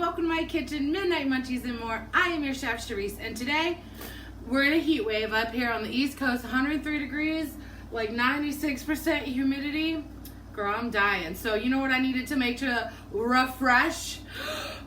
welcome to my kitchen, Midnight Munchies and more. I am your chef, Charisse, and today we're in a heat wave up here on the East Coast, 103 degrees, like 96% humidity. Girl, I'm dying. So you know what I needed to make to refresh?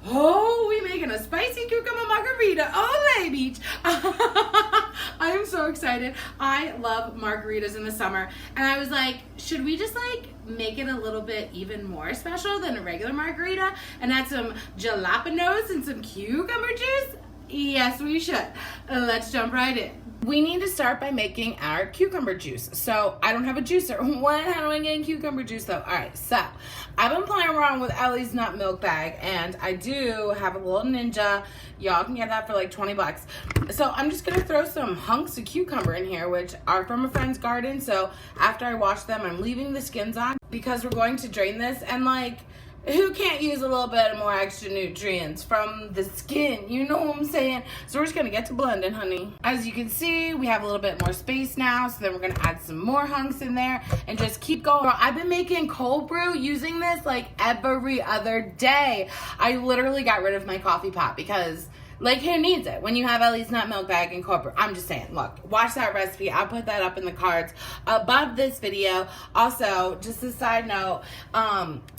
Oh, we making a spicy cucumber margarita. Oh, baby. I am so excited. I love margaritas in the summer. And I was like, should we just like make it a little bit even more special than a regular margarita and add some jalapenos and some cucumber juice? Yes, we should. Let's jump right in. We need to start by making our cucumber juice. So I don't have a juicer. How do I get cucumber juice though? All right, so I've been playing around with Ellie's nut milk bag, and I do have a little Ninja. Y'all can get that for like 20 bucks. So I'm just gonna throw some hunks of cucumber in here, which are from a friend's garden. So after I wash them, I'm leaving the skins on because we're going to drain this, and like, who can't use a little bit more extra nutrients from the skin? You know what I'm saying? So we're just gonna get to blending, honey. As you can see, we have a little bit more space now, so then we're gonna add some more hunks in there and just keep going. I've been making cold brew using this like every other day. I literally got rid of my coffee pot because, like, who needs it when you have Ellie's nut milk bag and cold brew? I'm just saying, look, watch that recipe. I'll put that up in the cards above this video. Also, just a side note,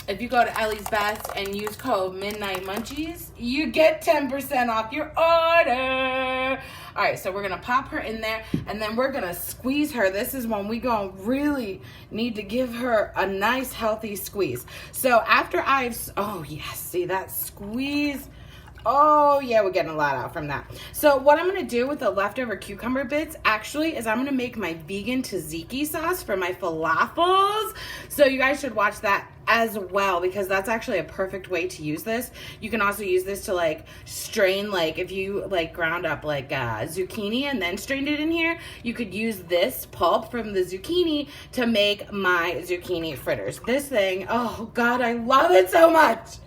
if you go to Ellie's Best and use code Midnight Munchies, you get 10% off your order. All right, so we're gonna pop her in there, and then we're gonna squeeze her. This is when we gonna really need to give her a nice, healthy squeeze. So after oh yes, see that squeeze? Oh yeah, we're getting a lot out from that. So what I'm gonna do with the leftover cucumber bits actually is I'm gonna make my vegan tzatziki sauce for my falafels. So you guys should watch that as well, because that's actually a perfect way to use this. You can also use this to like strain, like if you like ground up like zucchini and then strained it in here, you could use this pulp from the zucchini to make my zucchini fritters. This thing, oh God, I love it so much.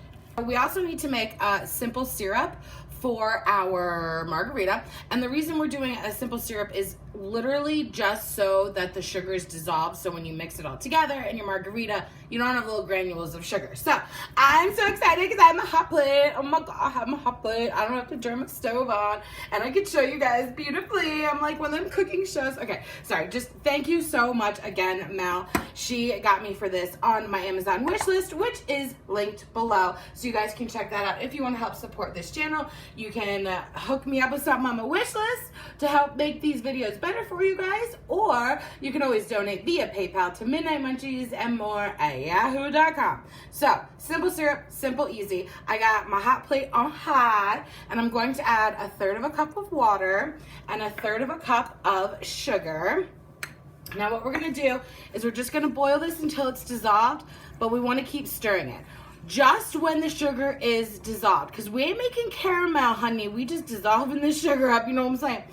We also need to make a simple syrup for our margarita, and the reason we're doing a simple syrup is literally just so that the sugars dissolve, so when you mix it all together in your margarita, you don't have little granules of sugar. So I'm so excited because I have my hot plate. Oh my God, I have my hot plate. I don't have to turn my stove on, and I can show you guys beautifully. I'm like one of them cooking shows. Okay, sorry, just thank you so much again, Mel. She got me for this on my Amazon wish list, which is linked below, so you guys can check that out. If you want to help support this channel, you can hook me up with something on my wish list to help make these videos better for you guys, or you can always donate via PayPal to Midnight Munchies and more at yahoo.com. So simple syrup, simple, easy. I got my hot plate on high, and I'm going to add 1/3 cup of water and 1/3 cup of sugar. Now what we're gonna do is we're just gonna boil this until it's dissolved, but we wanna keep stirring it. Just when the sugar is dissolved, because we ain't making caramel, honey. We just dissolving the sugar up, you know what I'm saying?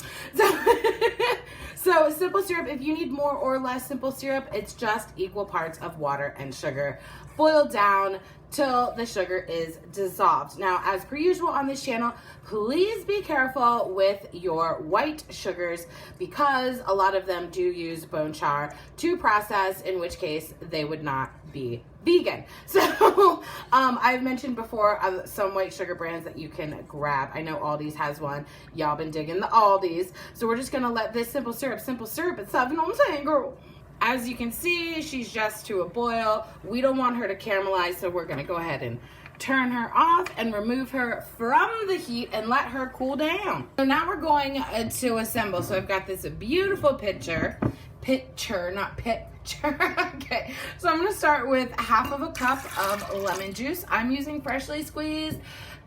So simple syrup, if you need more or less simple syrup, it's just equal parts of water and sugar boiled down till the sugar is dissolved. Now, as per usual on this channel, please be careful with your white sugars because a lot of them do use bone char to process, in which case they would not be vegan. So I've mentioned before some white sugar brands that you can grab. I know Aldi's has one. Y'all been digging the Aldi's. So we're just gonna let this simple syrup itself, you know what I'm saying, girl? As you can see, she's just to a boil. We don't want her to caramelize, so we're gonna go ahead and turn her off and remove her from the heat and let her cool down. So now we're going to assemble. So I've got this beautiful pitcher, not picture. Okay, so I'm gonna start with 1/2 cup of lemon juice. I'm using freshly squeezed.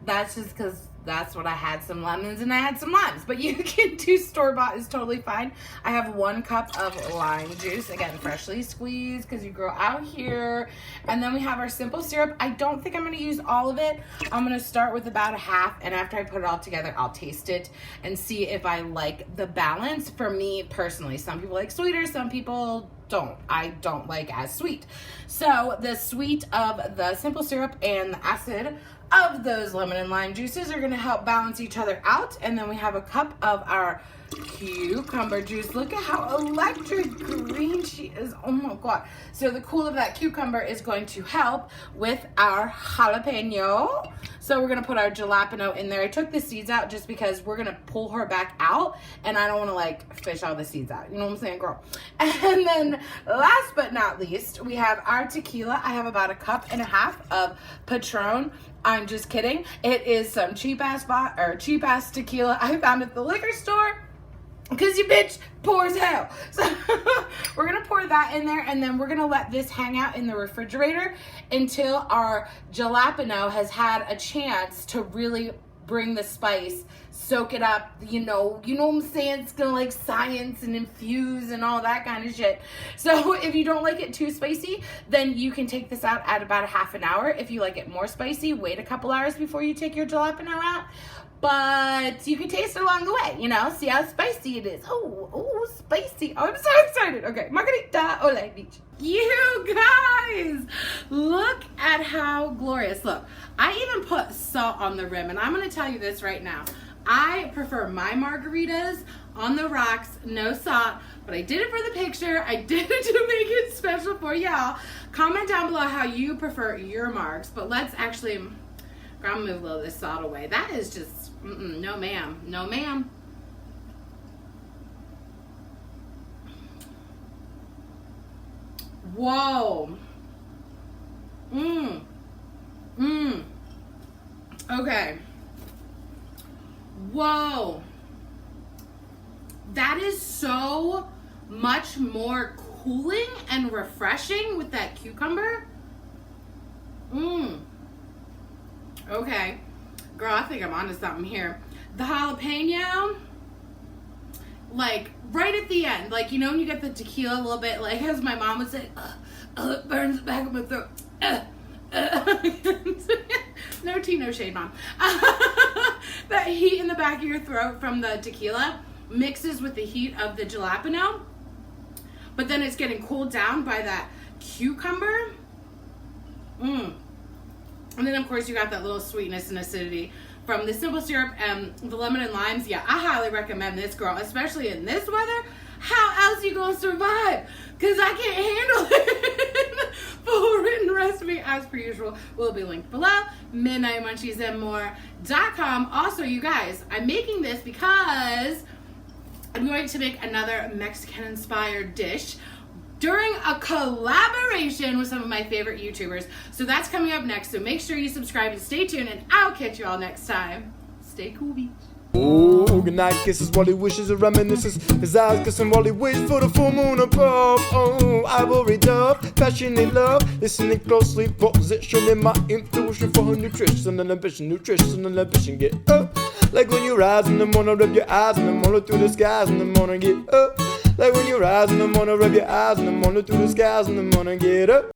That's just because that's what I had, some lemons and I had some limes, but you can do store-bought, is totally fine. I have 1 cup of lime juice, again, freshly squeezed because you grow out here. And then we have our simple syrup. I don't think I'm gonna use all of it. I'm gonna start with about 1/2, and after I put it all together, I'll taste it and see if I like the balance. For me personally, some people like sweeter, some people don't. I don't like as sweet. So the sweet of the simple syrup and the acid of those lemon and lime juices are gonna help balance each other out. And then we have a cup of our cucumber juice. Look at how electric green she is. Oh my God. So the cool of that cucumber is going to help with our jalapeno. So we're gonna put our jalapeno in there. I took the seeds out just because we're gonna pull her back out and I don't wanna like fish all the seeds out. You know what I'm saying, girl? And then last but not least, we have our tequila. I have about 1.5 cups of Patron. I'm just kidding. It is some cheap ass tequila I found at the liquor store. Because you bitch poor as hell. So we're going to pour that in there and then we're going to let this hang out in the refrigerator until our jalapeno has had a chance to really bring the spice, soak it up, you know what I'm saying? It's going to like science and infuse and all that kind of shit. So if you don't like it too spicy, then you can take this out at about 1/2 hour. If you like it more spicy, wait a couple hours before you take your jalapeno out. But you can taste it along the way, you know, see how spicy it is. Oh, spicy. Oh, I'm so excited. Okay, Margarita, ole, beach. You guys, look at how glorious. Look, I even put salt on the rim, and I'm going to tell you this right now. I prefer my margaritas on the rocks, no salt, but I did it for the picture. I did it to make it special for y'all. Comment down below how you prefer your margs, but let's actually... I'm gonna move a little of this salt away. That is just, no ma'am, no ma'am. Whoa. Okay. Whoa. That is so much more cooling and refreshing with that cucumber. Okay, girl, I think I'm onto something here. The jalapeno, like right at the end, like, you know, when you get the tequila a little bit, like as my mom would say, it burns the back of my throat. No tea, no shade, mom. That heat in the back of your throat from the tequila mixes with the heat of the jalapeno, but then it's getting cooled down by that cucumber. And then, of course, you got that little sweetness and acidity from the simple syrup and the lemon and limes. Yeah, I highly recommend this, girl, especially in this weather. How else you gonna survive? Because I can't handle it. Full written recipe, as per usual, will be linked below. MidnightMunchiesandmore.com. Also, you guys, I'm making this because I'm going to make another Mexican-inspired dish during a collaboration with some of my favorite YouTubers. So that's coming up next. So make sure you subscribe and stay tuned, and I'll catch you all next time. Stay cool, beach. Oh, good night kisses while he wishes and reminisces. His eyes kissing while he waits for the full moon above. Oh, ivory dove, passionate love. Listening closely, positioning my intuition for her nutrition and ambition. Get up. Like when you rise in the morning, rub your eyes in the morning through the skies in the morning. Get up. Like when you rise in the morning, rub your eyes in the morning through the skies in the morning. Get up.